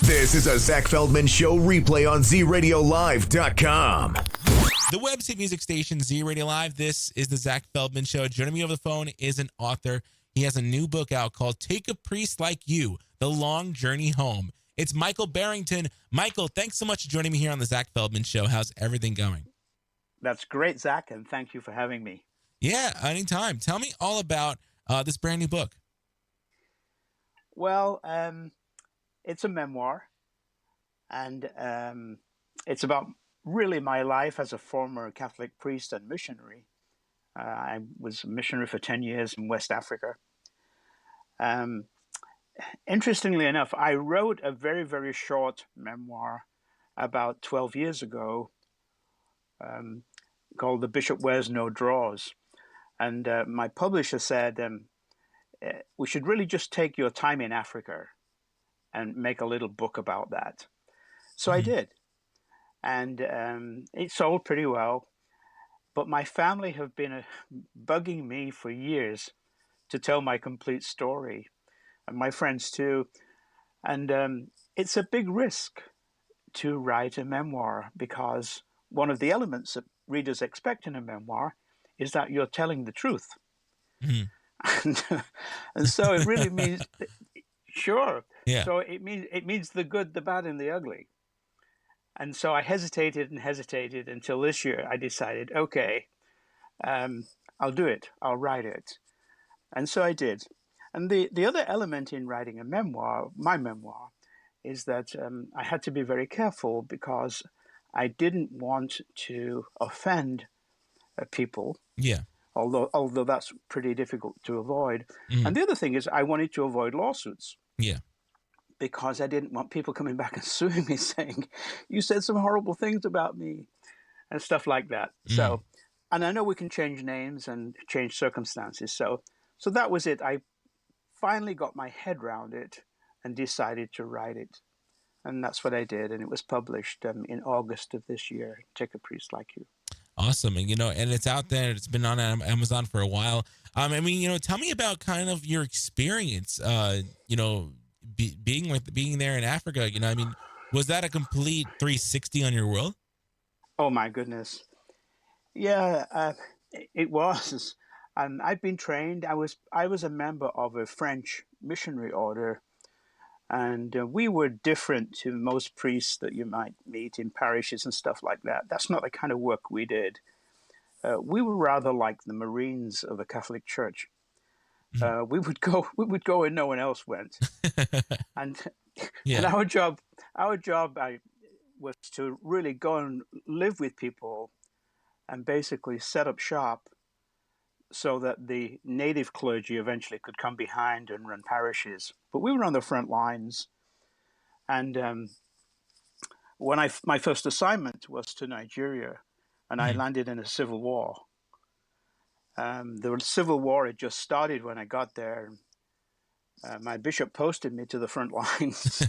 This is a Zach Feldman Show replay on ZRadioLive.com. The website music station Z Radio Live. This is the Zach Feldman Show. Joining me over the phone is an author. He has a new book out called Take a Priest Like You, The Long Journey Home. It's Michael Barrington. Michael, thanks so much for joining me here on the Zach Feldman Show. How's everything going? That's great, Zach, and thank you for having me. Yeah, anytime. Tell me all about this brand new book. Well, it's a memoir, and it's about really my life as a former Catholic priest and missionary. I was a missionary for 10 years in West Africa. Interestingly enough, I wrote a very, very short memoir about 12 years ago called The Bishop Wears No Drawers. And my publisher said, we should really just take your time in Africa and make a little book about that. So I did. And it sold pretty well. But my family have been bugging me for years to tell my complete story, and my friends too. And it's a big risk to write a memoir, because one of the elements that readers expect in a memoir is that you're telling the truth. And so it really means, sure. Yeah. So it means the good, the bad, and the ugly. And so I hesitated until this year I decided, okay, I'll do it. I'll write it. And so I did. And the other element in writing a memoir, my memoir, is that I had to be very careful, because I didn't want to offend people. Yeah. Although that's pretty difficult to avoid. And the other thing is I wanted to avoid lawsuits. Yeah. Because I didn't want people coming back and suing me saying, you said some horrible things about me and stuff like that. So, and I know we can change names and change circumstances. So that was it. I finally got my head around it and decided to write it. And that's what I did. And it was published in August of this year, Take a Priest Like You. Awesome. And, and it's out there. It's been on Amazon for a while. I mean, tell me about kind of your experience, being there in Africa. I mean, was that a complete 360 on your world? Oh, my goodness. Yeah, it was. I'd been trained. I was a member of a French missionary order, and we were different to most priests that you might meet in parishes and stuff like that. That's not the kind of work we did. We were rather like the Marines of the Catholic Church. We would go where no one else went, and our job was to really go and live with people, and basically set up shop, so that the native clergy eventually could come behind and run parishes. But we were on the front lines, and when my first assignment was to Nigeria, and I landed in a civil war. The civil war had just started when I got there. My bishop posted me to the front lines.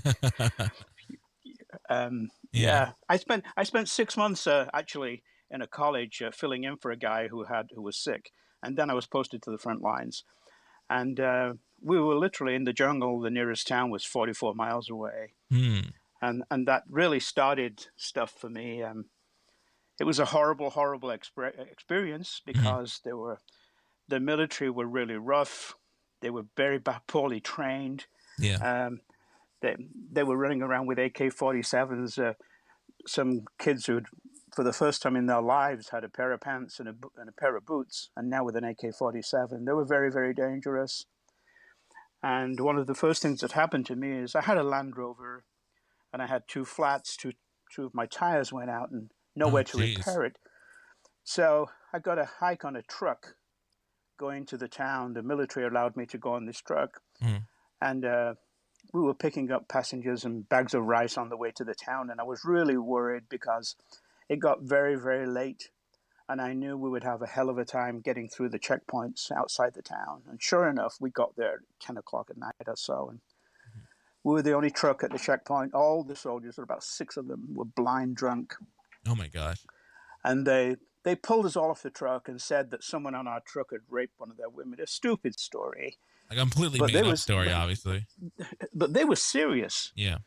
I spent 6 months actually in a college filling in for a guy who was sick, and then I was posted to the front lines. And we were literally in the jungle. The nearest town was 44 miles away, and that really started stuff for me. It was a horrible, horrible experience, because the military were really rough. They were very poorly trained. Yeah. They were running around with AK-47s. Some kids who'd, for the first time in their lives, had a pair of pants and a pair of boots, and now with an AK-47. They were very, very dangerous. And one of the first things that happened to me is I had a Land Rover, and I had two flats. Two of my tires went out, and nowhere to repair it. So I got a hike on a truck going to the town. The military allowed me to go on this truck. And we were picking up passengers and bags of rice on the way to the town. And I was really worried, because it got very, very late. And I knew we would have a hell of a time getting through the checkpoints outside the town. And sure enough, we got there at 10 o'clock at night or so. And we were the only truck at the checkpoint. All the soldiers, about 6 of them, were blind drunk. Oh, my gosh. And they pulled us all off the truck and said that someone on our truck had raped one of their women. A stupid story. A completely made up story, obviously. But they were serious. Yeah.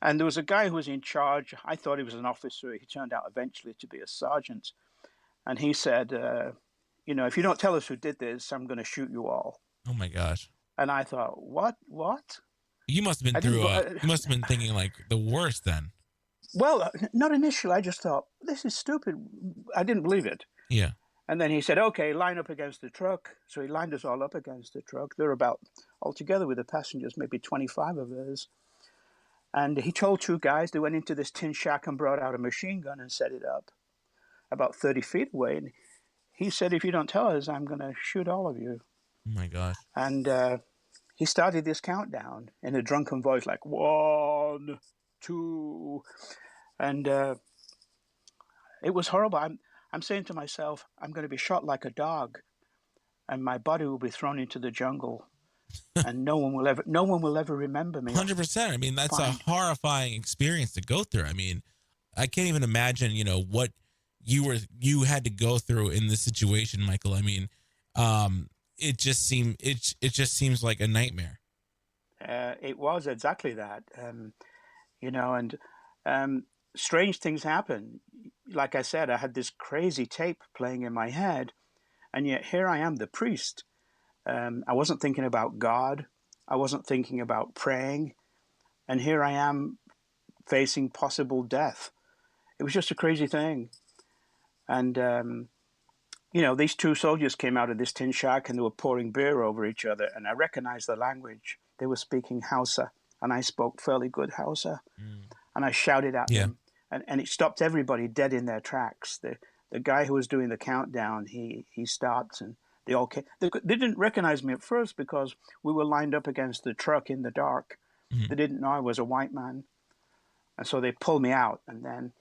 And there was a guy who was in charge. I thought he was an officer. He turned out eventually to be a sergeant. And he said, if you don't tell us who did this, I'm going to shoot you all. Oh my gosh. And I thought, what? You must have been you must have been thinking like the worst then. Well, not initially. I just thought, this is stupid. I didn't believe it. Yeah. And then he said, okay, line up against the truck. So he lined us all up against the truck. There were about, altogether with the passengers, maybe 25 of us. And he told two guys, they went into this tin shack and brought out a machine gun and set it up about 30 feet away. And he said, if you don't tell us, I'm going to shoot all of you. Oh my gosh. And he started this countdown in a drunken voice, like 1, 2. And it was horrible. I'm saying to myself, I'm going to be shot like a dog, and my body will be thrown into the jungle, and no one will ever remember me. 100%. I mean, that's a horrifying experience to go through. I mean, I can't even imagine, what you had to go through in this situation, Michael. I mean, it just seems like a nightmare. It was exactly that, and strange things happen. Like I said, I had this crazy tape playing in my head, and yet here I am, the priest. I wasn't thinking about God. I wasn't thinking about praying. And here I am facing possible death. It was just a crazy thing. And, these two soldiers came out of this tin shack and they were pouring beer over each other. And I recognized the language. They were speaking Hausa, and I spoke fairly good Hausa. And I shouted at them. And it stopped everybody dead in their tracks. The guy who was doing the countdown, he stopped, and they all came. They didn't recognize me at first because we were lined up against the truck in the dark. They didn't know I was a white man. And so they pulled me out, and then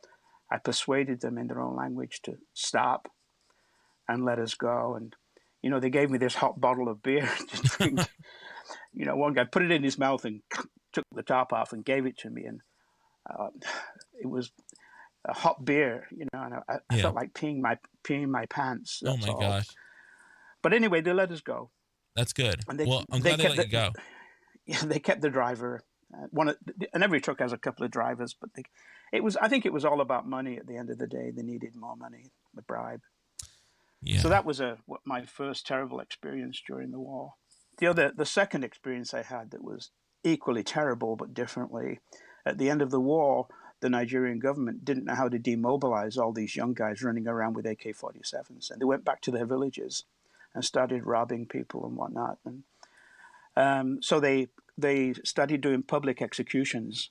I persuaded them in their own language to stop and let us go. And, they gave me this hot bottle of beer to drink. One guy put it in his mouth and took the top off and gave it to me. And it was a hot beer, and I felt like peeing my pants. Oh my gosh. But anyway, they let us go. That's good. And I'm glad they let you go. Yeah, they kept the driver. And every truck has a couple of drivers, but I think it was all about money at the end of the day. They needed more money, the bribe. Yeah. So that was my first terrible experience during the war. The second experience I had that was equally terrible, but differently. At the end of the war, the Nigerian government didn't know how to demobilize all these young guys running around with AK-47s. And they went back to their villages and started robbing people and whatnot. And so they started doing public executions.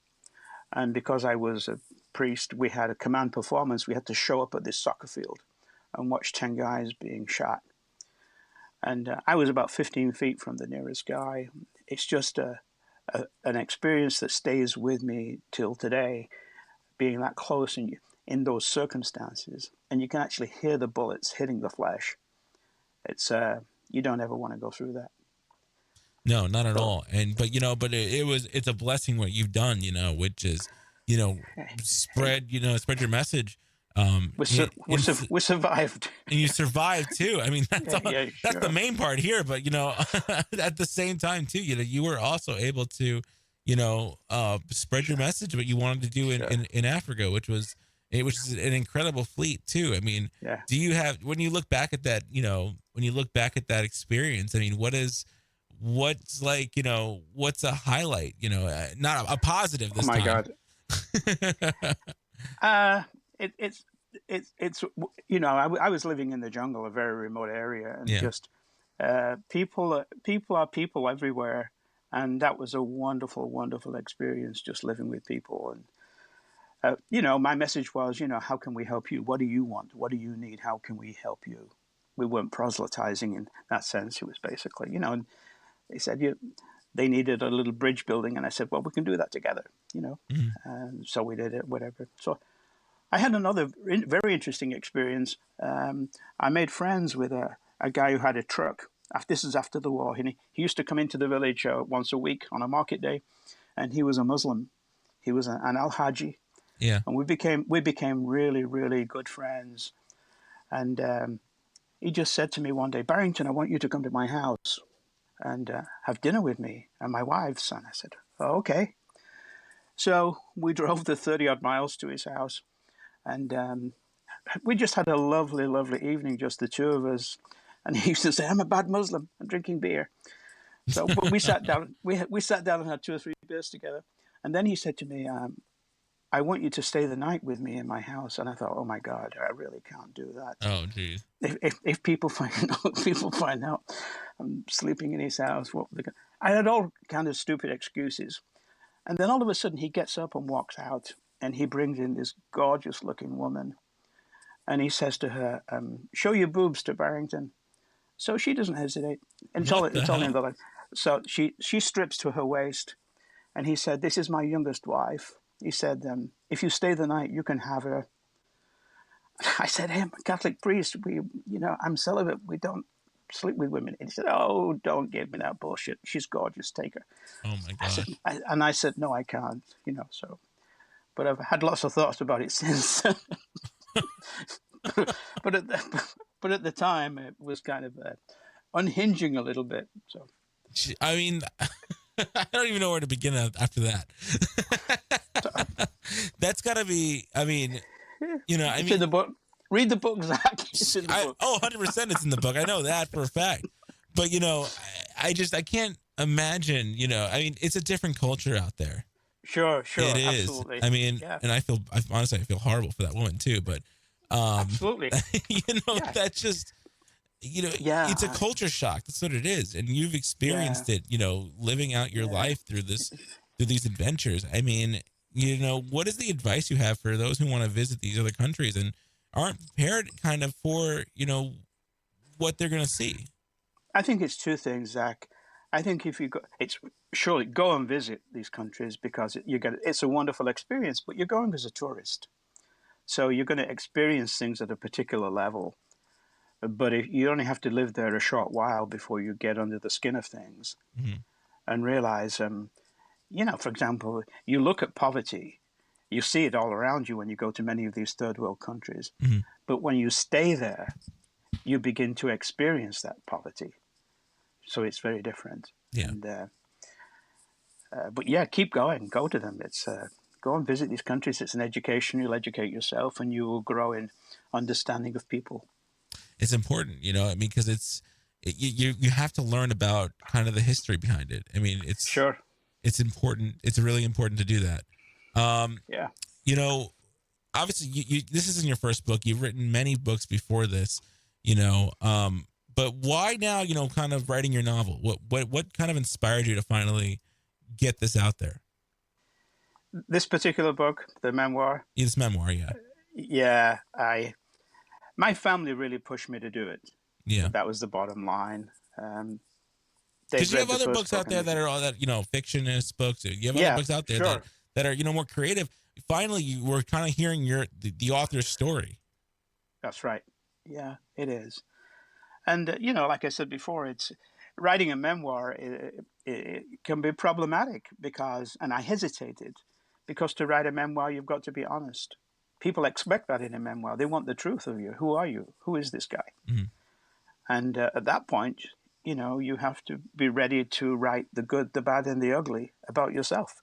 And because I was a priest, we had a command performance. We had to show up at this soccer field and watch 10 guys being shot. And I was about 15 feet from the nearest guy. It's just an experience that stays with me till today, being that close and in those circumstances, and you can actually hear the bullets hitting the flesh. It's you don't ever want to go through that. No, not at all. But it's a blessing what you've done, which is, spread your message. We survived, and you survived too. I mean, that's sure. the main part here. But at the same time too, you were also able to, spread your message, what you wanted to do in Africa, which is an incredible fleet too. I mean, do you have, when you look back at that, experience? I mean, what's a highlight? Not a positive this time. Oh my God. It's I was living in the jungle, a very remote area, and just people are people everywhere, and that was a wonderful, wonderful experience, just living with people. And my message was, how can we help you? What do you want? What do you need? How can we help you? We weren't proselytizing in that sense. It was basically, and they said they needed a little bridge building, and I said, well, we can do that together, and so we did it, whatever. So I had another very interesting experience. I made friends with a guy who had a truck. This is after the war. He used to come into the village once a week on a market day, and he was a Muslim. He was an al-Haji. Yeah. And we became really, really good friends. And he just said to me one day, Barrington, I want you to come to my house and have dinner with me and my wives. And I said, oh, okay. So we drove the 30 odd miles to his house, and we just had a lovely, lovely evening, just the two of us. And he used to say, "I'm a bad Muslim. I'm drinking beer." So but we sat down. We sat down and had 2 or 3 beers together. And then he said to me, "I want you to stay the night with me in my house." And I thought, "Oh my God, I really can't do that. Oh, geez. If people find out I'm sleeping in his house, what they gonna-" I had all kind of stupid excuses. And then all of a sudden, he gets up and walks out, and he brings in this gorgeous-looking woman. And he says to her, "Show your boobs to Barrington." So she doesn't hesitate. And it's all in the line. So she strips to her waist. And he said, "This is my youngest wife." He said, "If you stay the night, you can have her." I said, "Hey, I'm a Catholic priest. I'm celibate. We don't sleep with women." And he said, "Oh, don't give me that bullshit. She's gorgeous. Take her." Oh my God. I said, "No, I can't." So, but I've had lots of thoughts about it since. but at the time, it was kind of unhinging a little bit. So, I mean, I don't even know where to begin after that. That's got to be. I mean, it's in the book. Read the book, Zach. It's in the book. 100% it's in the book. I know that for a fact. But I can't imagine. I mean, it's a different culture out there. Sure, it is. Absolutely. I mean, yeah. And honestly, I feel horrible for that woman too. But absolutely. That's just. It's a culture shock. That's what it is. And you've experienced it, living out your life through these adventures. I mean, what is the advice you have for those who want to visit these other countries and aren't prepared kind of for, what they're going to see? I think it's two things, Zach. I think if you go, go and visit these countries because it's a wonderful experience, but you're going as a tourist. So you're going to experience things at a particular level. But if you only have to live there a short while before you get under the skin of things and realize, for example, you look at poverty, you see it all around you when you go to many of these third world countries. Mm-hmm. But when you stay there, you begin to experience that poverty. So it's very different. Yeah. And, but yeah, keep going. Go to them. It's go and visit these countries. It's an education. You'll educate yourself, and you will grow in understanding of people. It's important, because you have to learn about kind of the history behind it. I mean, it's important. It's really important to do that. Yeah. Obviously this isn't your first book. You've written many books before this, but why now, kind of writing your novel? What kind of inspired you to finally get this out there? This particular book, the memoir? This memoir, yeah. Yeah, my family really pushed me to do it. Yeah. That was the bottom line. Because you have other books out there that are all that, fictionist books. You have other books out there that are, more creative. Finally, you were kind of hearing the author's story. That's right. Yeah, it is. And, like I said before, it's writing a memoir, it can be problematic and I hesitated, because to write a memoir, you've got to be honest. People expect that in a memoir. They want the truth of you. Who are you? Who is this guy? Mm-hmm. And at that point, you have to be ready to write the good, the bad, and the ugly about yourself.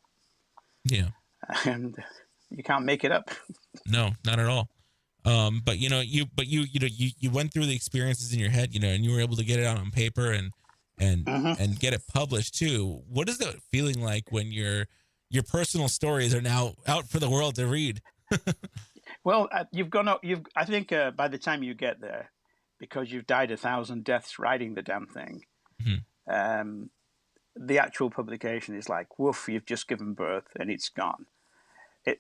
Yeah. And you can't make it up. No, not at all. But you went through the experiences in your head, and you were able to get it out on paper and get it published too. What is that feeling like when your personal stories are now out for the world to read? Well, I think by the time you get there, because you've died 1,000 deaths writing the damn thing, the actual publication is like, woof, you've just given birth and it's gone.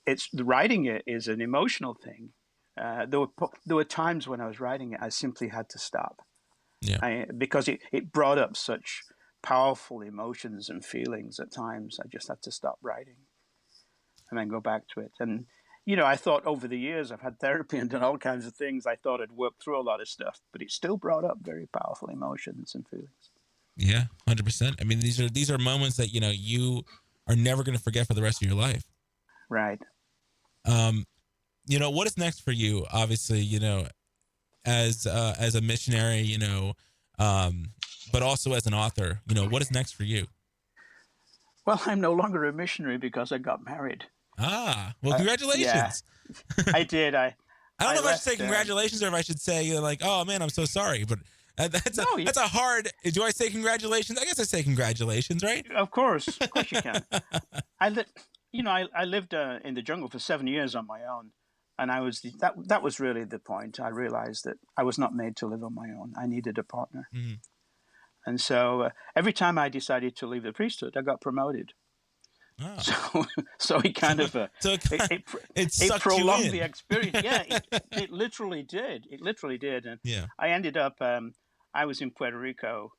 It's writing it is an emotional thing. There were times when I was writing it, I simply had to stop. Yeah. Because it brought up such powerful emotions and feelings at times. I just had to stop writing and then go back to it. And, I thought over the years I've had therapy and done all kinds of things. I thought I'd worked through a lot of stuff, but it still brought up very powerful emotions and feelings. Yeah, 100%. I mean, these are moments that, you are never going to forget for the rest of your life. Right. What is next for you? Obviously, as a missionary, but also as an author, what is next for you? Well, I'm no longer a missionary because I got married. Ah, well, Yeah, congratulations. I did. I don't I know if I should say left. congratulations or if I should say like, oh man, I'm so sorry. But No, that's a hard. Do I say congratulations? I guess I say congratulations, right? of course you can. I li- I lived in the jungle for 7 years on my own, and that was really the point. I realized that I was not made to live on my own. I needed a partner, Mhm. and so every time I decided to leave the priesthood, I got promoted. Oh, So so it kind of so it, it it it sucked you prolonged the in. experience. Yeah, it literally did. It literally did, and Yeah. I ended up. I was in Puerto Rico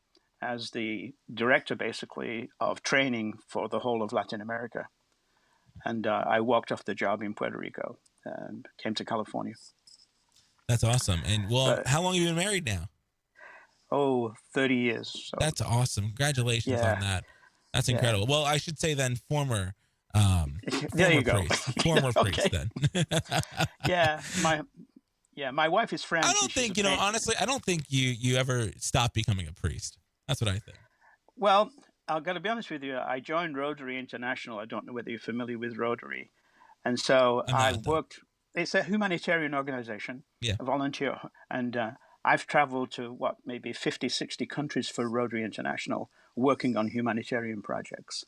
as the director, basically, of training for the whole of Latin America. And I walked off the job in Puerto Rico and came to California. That's awesome. And well, But how long have you been married now? 30 years. So That's awesome. Congratulations on yeah, that. That's yeah. incredible. Well, I should say then um There you go. former priest Okay. then. Yeah, my wife is I French, and don't she's a think, pain. honestly, I don't think you ever stop becoming a priest. That's what I think. Well, I've got to be honest with you. I joined Rotary International. I don't know whether you're familiar with Rotary, and so I'm I not though. worked. It's a humanitarian organization, Yeah. a volunteer, and I've traveled to maybe 50, 60 countries for Rotary International, working on humanitarian projects.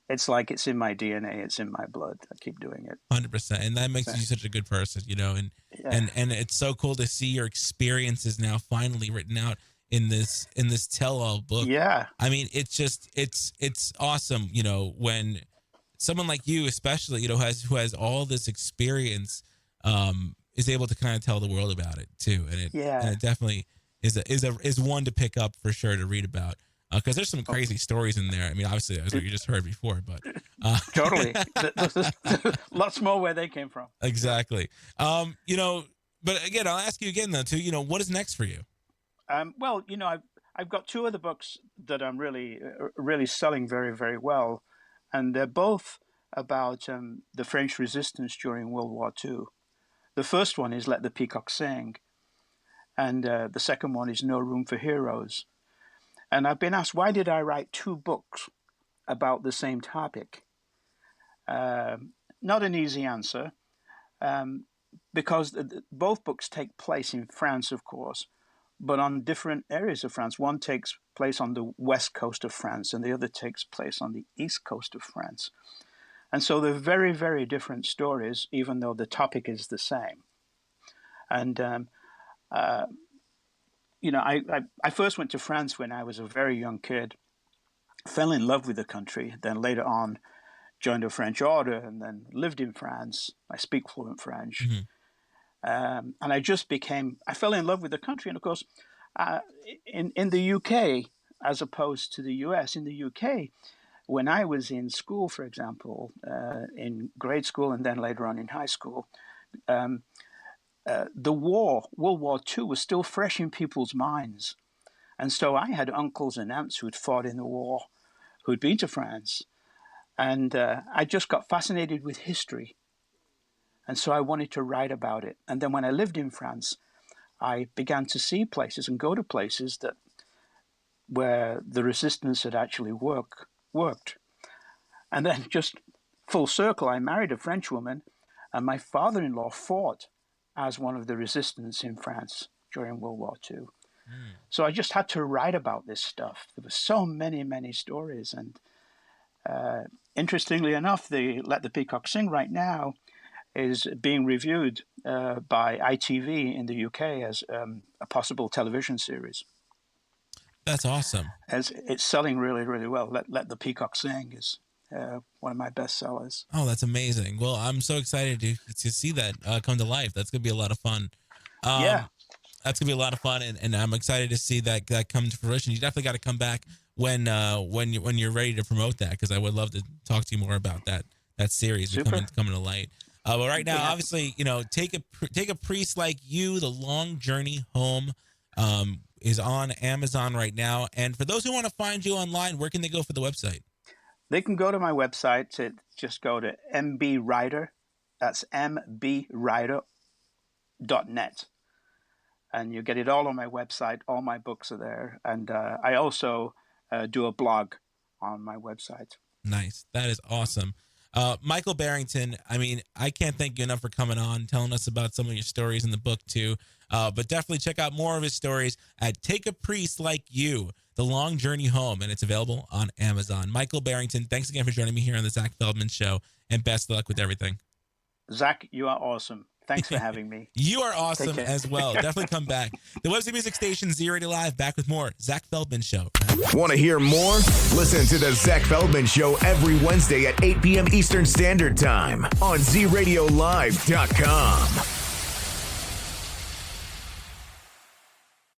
It's like it's in my DNA, it's in my blood. I keep doing it. 100%. And that makes So, you such a good person, and yeah, and it's so cool to see your experiences now finally written out in this tell-all book. yeah, I mean, it's just it's awesome, when someone like you especially, who has all this experience is able to kind of tell the world about it too. And it and yeah. it definitely is one to pick up for sure to read about. Because there's some Oh, crazy stories in there. I mean, obviously, that was what you just heard before, but totally. Lots more where they came from. Yeah. exactly. But again, I'll ask you again though, too. What is next for you? Well, I've got two other books that I'm really selling very, very well, and they're both about the French resistance during World War II. The first one is Let the Peacock Sing, and the second one is No Room for Heroes. And I've been asked, why did I write two books about the same topic? Not an easy answer, um, because both books take place in France, of course, but on different areas of France. One takes place on the west coast of France, and the other takes place on the east coast of France. And so they're very, very different stories, even though the topic is the same. And uh, I first went to France when I was a very young kid, fell in love with the country, then later on joined a French order and then lived in France. I speak fluent French. Hmm. And I fell in love with the country. And of course, uh, in the UK, as opposed to the US, in the UK, when I was in school, for example, in grade school and then later on in high school, um, World War II, was still fresh in people's minds. And so I had uncles and aunts who'd fought in the war, who'd been to France. And I just got fascinated with history. And so I wanted to write about it. And then when I lived in France, I began to see places and go to places where the resistance had actually worked. And then just full circle, I married a French woman, and my father-in-law fought as one of the resistance in France during World War II. Mm. So I just had to write about this stuff. There were so many, many stories. And interestingly enough, the Let the Peacock Sing right now is being reviewed by ITV in the UK as a possible television series. That's awesome. As it's selling really, really well. Let the Peacock Sing is one of my best sellers. Oh, that's amazing. Well, I'm so excited to see that come to life. That's gonna be a lot of fun. Yeah, Um, that's gonna be a lot of fun, and I'm excited to see that come to fruition. You definitely got to come back when you're ready to promote that, because I would love to talk to you more about that series super. coming to light. But right now, Yeah. obviously, take a priest like you. The Long Journey Home is on Amazon right now. And for those who want to find you online, where can they go for the website? They can go to my website. Just go to mbwriter. That's mbwriter.net. And you get it all on my website. All my books are there. And I also do a blog on my website. Nice. That is awesome. Michael Barrington, I mean, I can't thank you enough for coming on, telling us about some of your stories in the book too. But definitely check out more of his stories at Take a Priest Like You, The Long Journey Home, and it's available on Amazon. Michael Barrington, thanks again for joining me here on the Zach Feldman Show, and best of luck with everything. Zach, you are awesome. Thanks for having me. You are awesome as well. Definitely come back. The website music station, Z Radio Live, back with more Zach Feldman Show. Want to hear more? Listen to the Zach Feldman Show every Wednesday at 8 p.m. Eastern Standard Time on ZRadioLive.com.